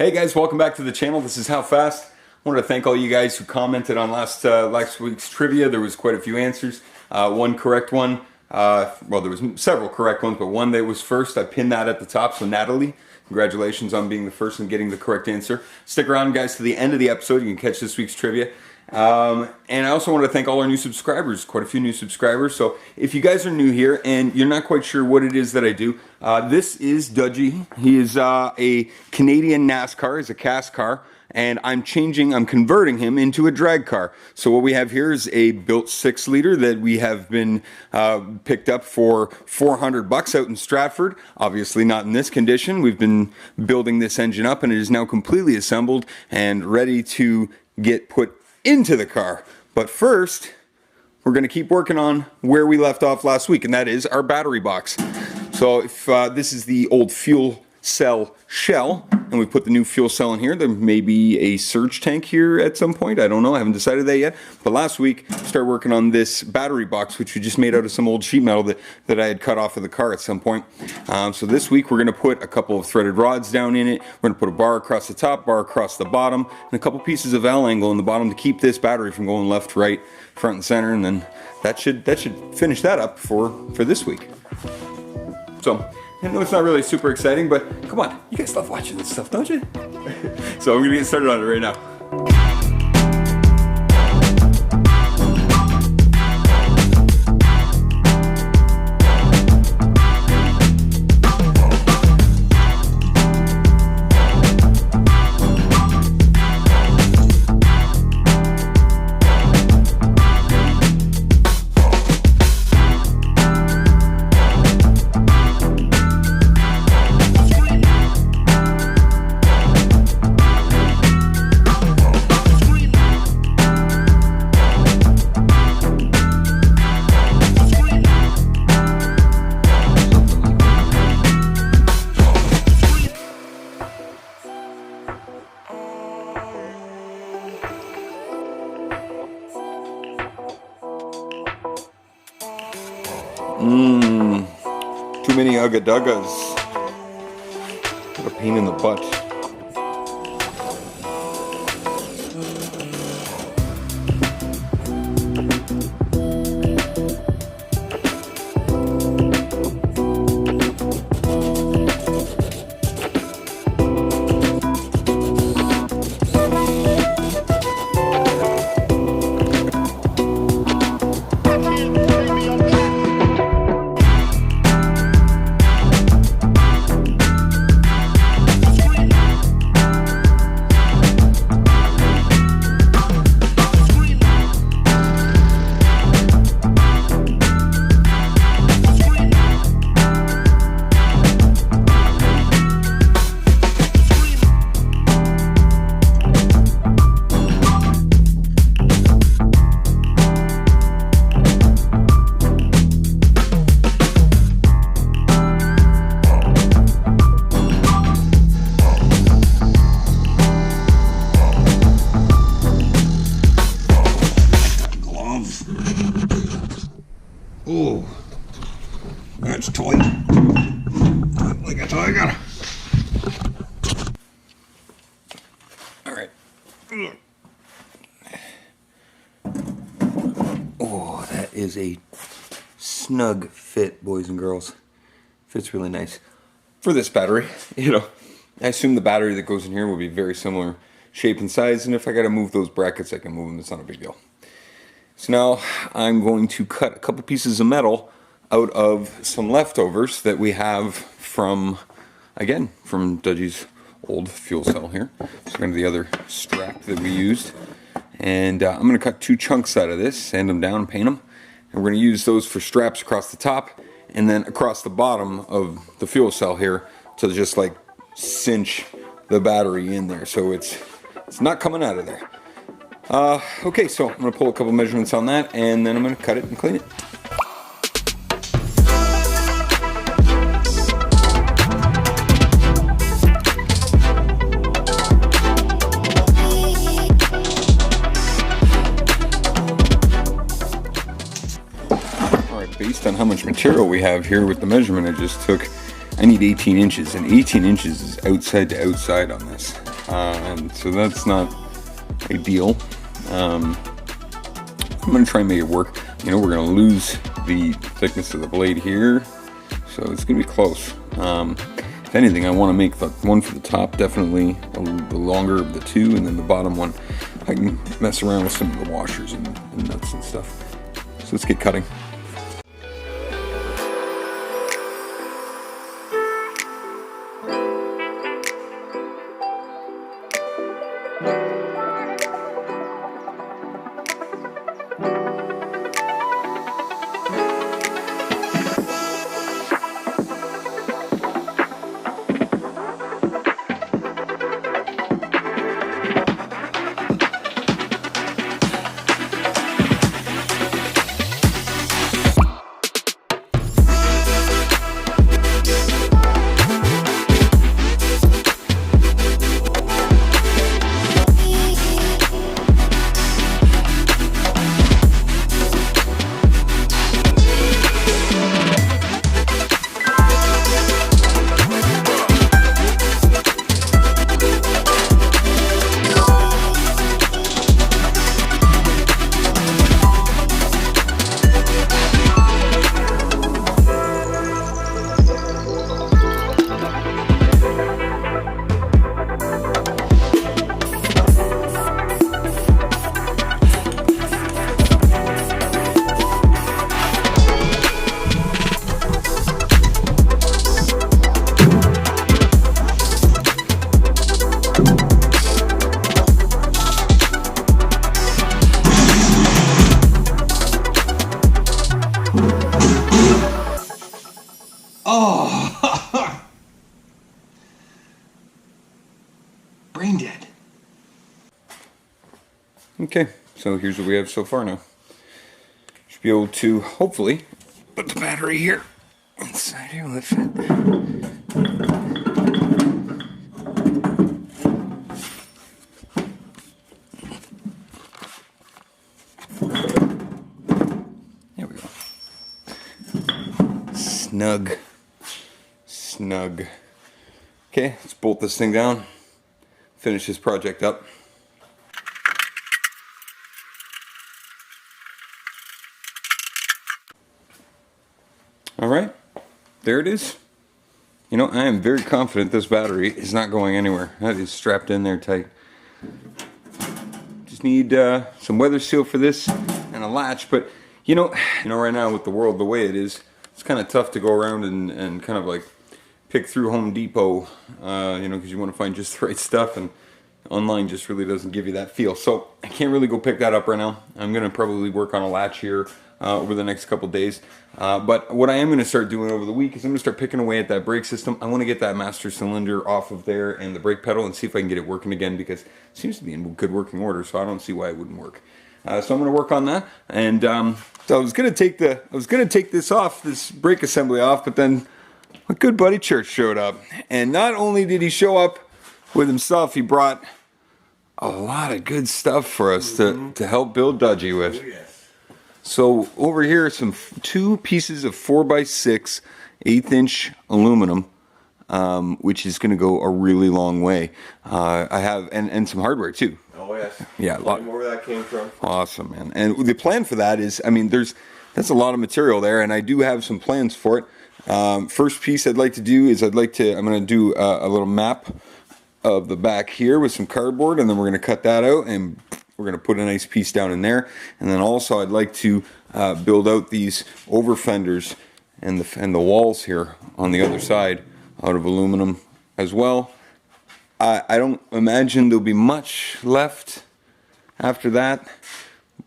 Hey guys, welcome back to the channel. This is HowFast. I wanted to thank all you guys who commented on last week's trivia. There was quite a few answers. One correct one. Well, there was several correct ones, but one that was first, I pinned that at the top. So Natalie, congratulations on being the first and getting the correct answer. Stick around, guys, to the end of the episode. You can catch this week's trivia. And I also want to thank all our new subscribers, quite a few new subscribers. So if you guys are new here and you're not quite sure what it is that I do, this is Dudgy. He is a Canadian NASCAR, he's a cast car, and I'm converting him into a drag car. So what we have here is a built 6-liter that we have been picked up for $400 out in Stratford. Obviously not in this condition. We've been building this engine up and it is now completely assembled and ready to get put into the car. But first, we're going to keep working on where we left off last week, and that is our battery box. So if this is the old fuel cell shell, and we put the new fuel cell in here, there may be a surge tank here at some point. I don't know, I haven't decided that yet. But last week, we started working on this battery box, which we just made out of some old sheet metal that I had cut off of the car at some point. So this week, we're gonna put a couple of threaded rods down in it. We're gonna put a bar across the top, bar across the bottom, and a couple pieces of L angle in the bottom to keep this battery from going left, right, front, and center. And then that should finish that up for this week. So, I know it's not really super exciting, but come on, you guys love watching this stuff, don't you? So I'm gonna get started on it right now. Too many ugga-duggas. What a pain in the butt. Oh, that's tight. Like a tiger. All right. Oh, that is a snug fit, boys and girls. Fits really nice. For this battery, I assume the battery that goes in here will be very similar shape and size, and if I gotta move those brackets, I can move them. It's not a big deal. So now I'm going to cut a couple pieces of metal out of some leftovers that we have from Dudgy's old fuel cell here. So kind of the other strap that we used. And I'm going to cut 2 chunks out of this, sand them down, paint them. And we're going to use those for straps across the top and then across the bottom of the fuel cell here to just like cinch the battery in there. So it's not coming out of there. Okay, so I'm going to pull a couple measurements on that, and then I'm going to cut it and clean it. Alright, based on how much material we have here with the measurement I just took, I need 18 inches, and 18 inches is outside to outside on this. and so that's not ideal. I'm going to try and make it work. You know, we're going to lose the thickness of the blade here, so it's going to be close. If anything, I want to make the one for the top definitely the longer of the two, and then the bottom one I can mess around with some of the washers and nuts and stuff. So let's get cutting. Oh! Brain dead. Okay, so here's what we have so far now. Should be able to, hopefully, put the battery here inside here, lift it. There we go. Snug. Snug. Okay, let's bolt this thing down, finish this project up. All right, there it is. You know, I am very confident this battery is not going anywhere. That is strapped in there tight. Just need some weather seal for this and a latch, but you know, right now with the world the way it is, it's kind of tough to go around and kind of like pick through Home Depot, you know, because you want to find just the right stuff, and online just really doesn't give you that feel. So I can't really go pick that up right now. I'm going to probably work on a latch here over the next couple days. But what I am going to start doing over the week is I'm going to start picking away at that brake system. I want to get that master cylinder off of there and the brake pedal and see if I can get it working again, because it seems to be in good working order, so I don't see why it wouldn't work. So I'm going to work on that. And so I was going to take this off, this brake assembly off, but then my good buddy Church showed up. And not only did he show up with himself, he brought a lot of good stuff for us to help build Dudgy with. Oh, yes. So over here are two pieces of 4x6 1/8" aluminum, which is going to go a really long way. I have and some hardware too. Oh yes. Yeah, a lot more where that came from. Awesome, man. And the plan for that is, I mean, that's a lot of material there, and I do have some plans for it. First piece I'd like to do is I'm going to do a little map of the back here with some cardboard, and then we're going to cut that out and we're going to put a nice piece down in there. And then also I'd like to build out these over fenders and the walls here on the other side out of aluminum as well. I don't imagine there'll be much left after that,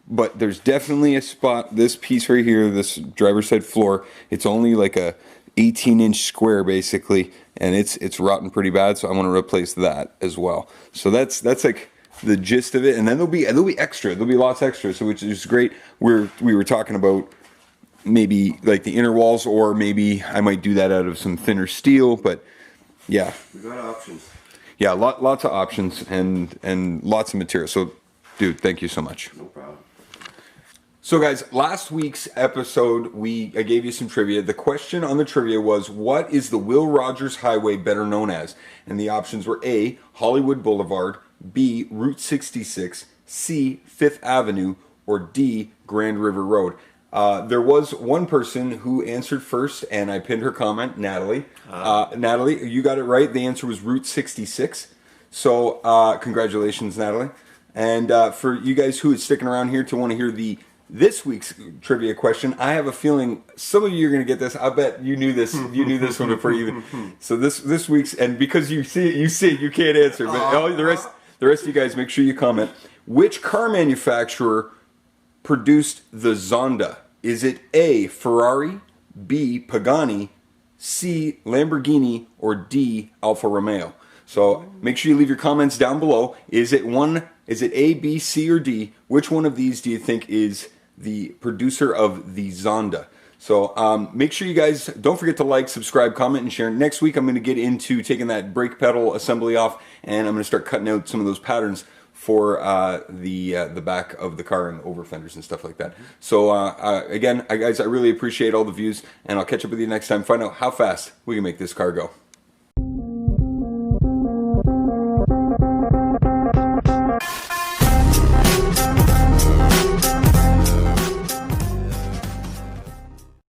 but there's definitely a spot, this piece right here, this driver's side floor, it's only like a 18-inch square basically, and it's rotten pretty bad, so I want to replace that as well. So that's like the gist of it. And then there'll be lots extra, so which is great. We were talking about maybe like the inner walls, or maybe I might do that out of some thinner steel, but yeah. We got options. Yeah, lots of options and lots of material. So dude, thank you so much. No problem. So guys, last week's episode, I gave you some trivia. The question on the trivia was, what is the Will Rogers Highway better known as? And the options were A, Hollywood Boulevard, B, Route 66, C, Fifth Avenue, or D, Grand River Road. There was one person who answered first, and I pinned her comment, Natalie. Natalie, you got it right. The answer was Route 66. So congratulations, Natalie. And for you guys who is sticking around here to want to hear this week's trivia question, I have a feeling some of you are going to get this. I bet you knew this. You knew this one before you even. So this week's, and because you see it, you can't answer. But the rest of you guys, make sure you comment. Which car manufacturer produced the Zonda? Is it A, Ferrari, B, Pagani, C, Lamborghini, or D, Alfa Romeo? So make sure you leave your comments down below. Is it A, B, C, or D? Which one of these do you think is the producer of the Zonda? So make sure you guys don't forget to like, subscribe, comment, and share. Next week I'm going to get into taking that brake pedal assembly off, and I'm going to start cutting out some of those patterns for the back of the car and over fenders and stuff like that. So again, guys, I really appreciate all the views, and I'll catch up with you next time. Find out how fast we can make this car go.